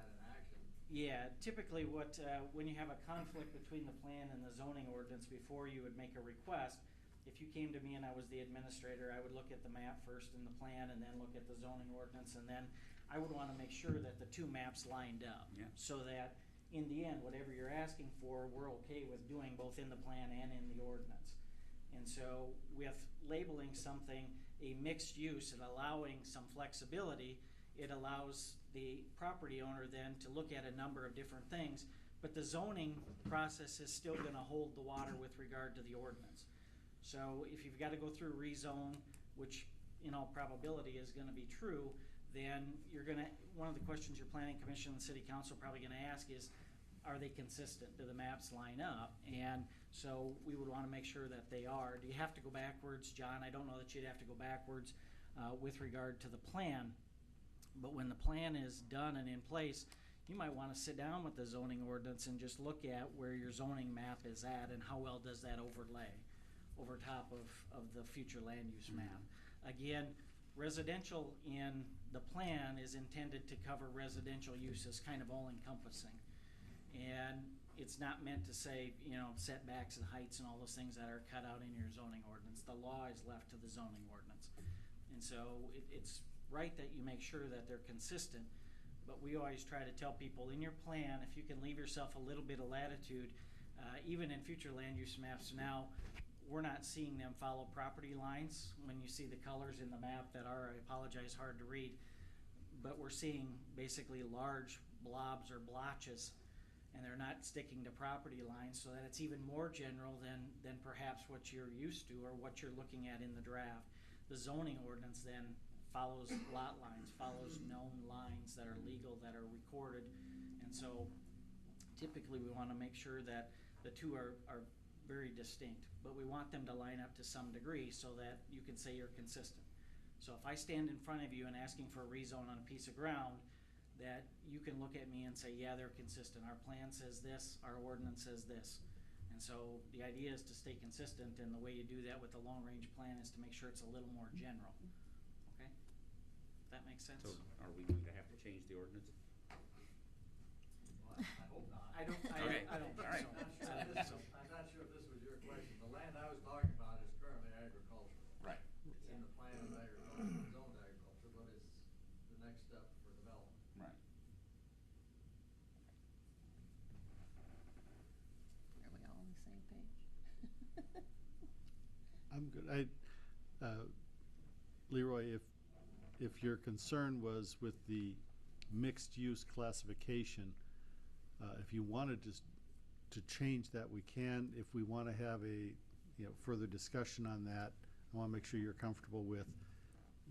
that in action. Yeah, typically what, when you have a conflict between the plan and the zoning ordinance, before you would make a request, if you came to me and I was the administrator, I would look at the map first and the plan and then look at the zoning ordinance, and then I would want to make sure that the two maps lined up. Yeah. So that in the end, whatever you're asking for, we're okay with doing both in the plan and in the ordinance. And so with labeling something a mixed use and allowing some flexibility, it allows the property owner then to look at a number of different things, but the zoning process is still going to hold the water with regard to the ordinance. So if you've got to go through rezone, which in all probability is going to be true, then you're going to, one of the questions your planning commission and city council are probably going to ask is, are they consistent? Do the maps line up? And so we would want to make sure that they are. Do you have to go backwards, John? I don't know that you'd have to go backwards with regard to the plan. But when the plan is done and in place, you might want to sit down with the zoning ordinance and just look at where your zoning map is at and how well does that overlay over top of the future land use map. Again, residential in the plan is intended to cover residential uses, kind of all encompassing. And it's not meant to say, you know, setbacks and heights and all those things that are cut out in your zoning ordinance. The law is left to the zoning ordinance. And so it's right that you make sure that they're consistent, but we always try to tell people in your plan, if you can leave yourself a little bit of latitude, even in future land use maps now, we're not seeing them follow property lines. When you see the colors in the map that are, I apologize, hard to read, but we're seeing basically large blobs or blotches, and they're not sticking to property lines, so that it's even more general than perhaps what you're used to or what you're looking at in the draft. The zoning ordinance then follows lot lines, follows known lines that are legal, that are recorded, and so typically we want to make sure that the two are very distinct, but we want them to line up to some degree so that you can say you're consistent. So if I stand in front of you and asking for a rezone on a piece of ground, that you can look at me and say, yeah, they're consistent. Our plan says this, our ordinance says this. And so the idea is to stay consistent, and the way you do that with the long-range plan is to make sure it's a little more general. Okay? That makes sense? So are we going to have to change the ordinance? Well, I hope not. I don't Okay. think All right. so. I'm not sure if this was your question. The land I was talking about is currently agricultural. Right. It's in the plan of agriculture, zoned agriculture, but it's the next step for development. Right. Are we all on the same page? I'm good. Leroy, if your concern was with the mixed-use classification, if you wanted to change that, we can. If we want to have a further discussion on that, I want to make sure you're comfortable with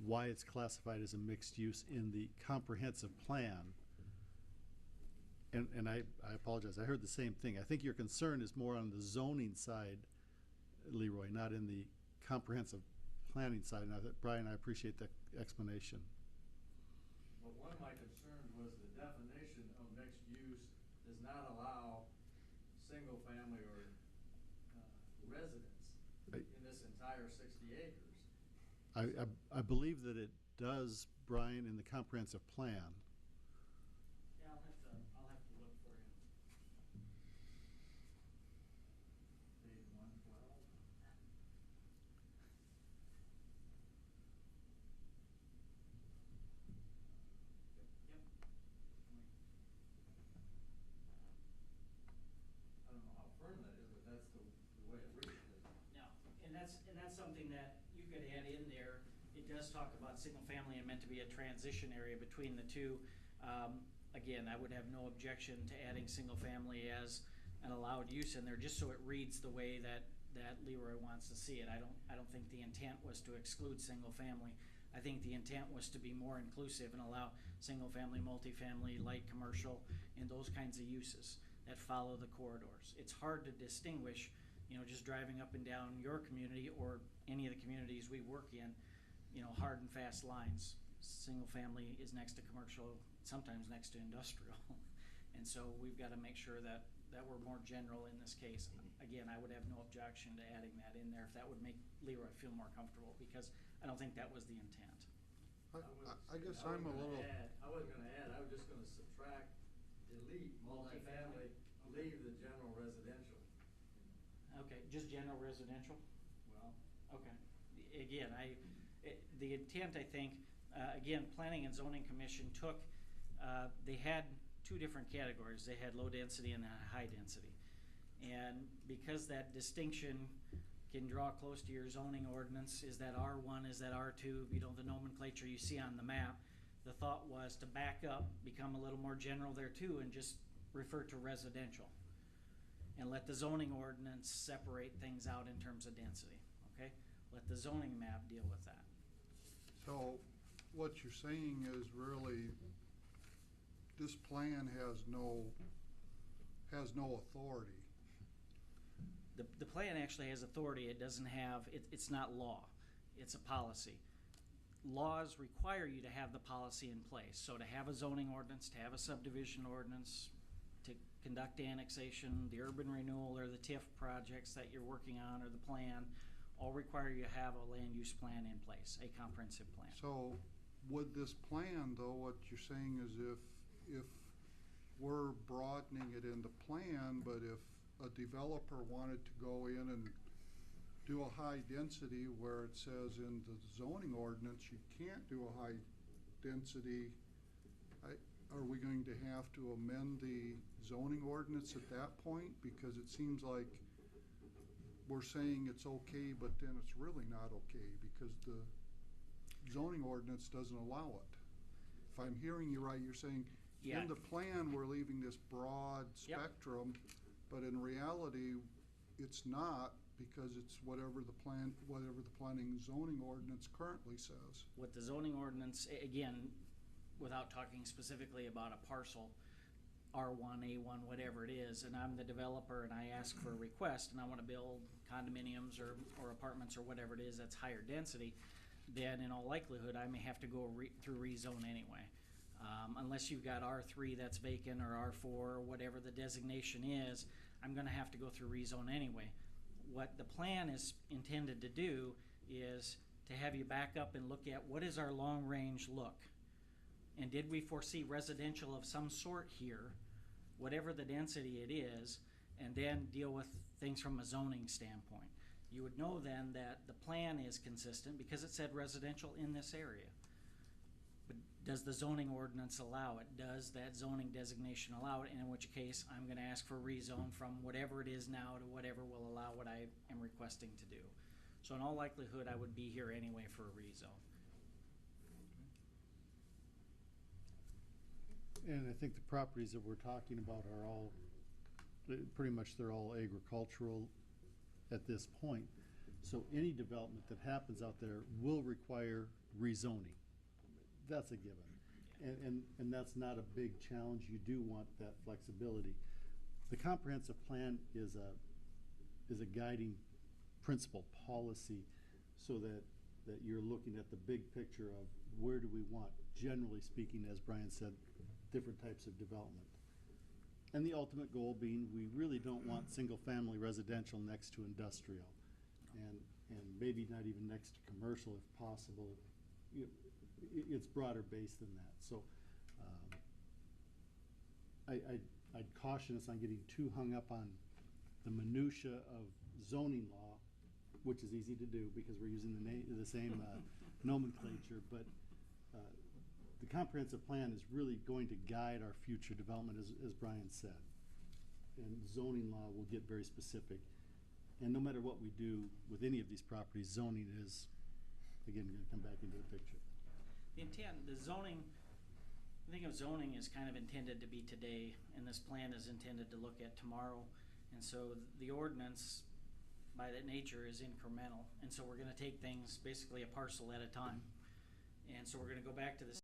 why it's classified as a mixed use in the comprehensive plan. And I apologize, I heard the same thing. I think your concern is more on the zoning side, Leroy, not in the comprehensive planning side. And Brian, I appreciate that explanation. But one of my concerns was the definition of mixed use does not allow single family or residence in this entire 60 acres. I believe that it does, Brian, in the comprehensive plan. Yeah, I'll have to look for you. Page 112. Yep. I don't know how firm that is, but that's the way it reads. No, and that's something that you could add in there. It does talk about single family and meant to be a transition area between the two. Again, I would have no objection to adding single family as an allowed use in there, just so it reads the way that Leroy wants to see it. I don't think the intent was to exclude single family. I think the intent was to be more inclusive and allow single family, multifamily, light commercial, and those kinds of uses that follow the corridors. It's hard to distinguish, just driving up and down your community or any of the communities we work in, hard and fast lines. Single family is next to commercial, sometimes next to industrial. And so we've got to make sure that we're more general in this case. Again, I would have no objection to adding that in there if that would make Leroy feel more comfortable, because I don't think that was the intent. I guess I'm a little. I wasn't going to add, I was just going to subtract delete multifamily, leave the general residential. Okay, just general residential? Well, Okay. Again, the intent, I think, again, Planning and Zoning Commission took, they had two different categories. They had low density and high density. And because that distinction can draw close to your zoning ordinance, is that R1, is that R2, the nomenclature you see on the map, the thought was to back up, become a little more general there too, and just refer to residential. And let the zoning ordinance separate things out in terms of density, okay? Let the zoning map deal with that. So what you're saying is really, this plan has no authority. The plan actually has authority. It doesn't have, it's not law. It's a policy. Laws require you to have the policy in place. So to have a zoning ordinance, to have a subdivision ordinance, to conduct annexation, the urban renewal, or the TIF projects that you're working on, or the plan, all require you to have a land use plan in place, a comprehensive plan. So would this plan, though, what you're saying is if we're broadening it in the plan, but if a developer wanted to go in and do a high density where it says in the zoning ordinance you can't do a high density, are we going to have to amend the zoning ordinance at that point? Because it seems like we're saying it's okay, but then it's really not okay because the zoning ordinance doesn't allow it. If I'm hearing you right, you're saying Yeah. in the plan we're leaving this broad Yep. spectrum, but in reality it's not, because it's whatever the planning zoning ordinance currently says. What the zoning ordinance, again, without talking specifically about a parcel, R1, A1, whatever it is, and I'm the developer and I ask for a request and I want to build condominiums or apartments or whatever it is that's higher density, then in all likelihood I may have to go through rezone anyway. Unless you've got R3 that's vacant or R4 or whatever the designation is, I'm going to have to go through rezone anyway. What the plan is intended to do is to have you back up and look at what is our long range look. And did we foresee residential of some sort here, whatever the density it is, and then deal with things from a zoning standpoint. You would know then that the plan is consistent because it said residential in this area. But does the zoning ordinance allow it? Does that zoning designation allow it? And in which case, I'm gonna ask for a rezone from whatever it is now to whatever will allow what I am requesting to do. So in all likelihood, I would be here anyway for a rezone. And I think the properties that we're talking about are all, pretty much they're all agricultural at this point. So any development that happens out there will require rezoning. That's a given. And that's not a big challenge. You do want that flexibility. The comprehensive plan is a guiding principle policy so that you're looking at the big picture of where do we want, generally speaking, as Brian said, different types of development. And the ultimate goal being we really don't want single-family residential next to industrial, and maybe not even next to commercial if possible. It's broader based than that. So I'd caution us on getting too hung up on the minutia of zoning law, which is easy to do because we're using the same nomenclature, but the comprehensive plan is really going to guide our future development, as Brian said. And zoning law will get very specific. And no matter what we do with any of these properties, zoning is, again, going to come back into the picture. The intent, the zoning, think of zoning as kind of intended to be today, and this plan is intended to look at tomorrow. And so the ordinance, by that nature, is incremental. And so we're gonna take things basically a parcel at a time. And so we're gonna go back to the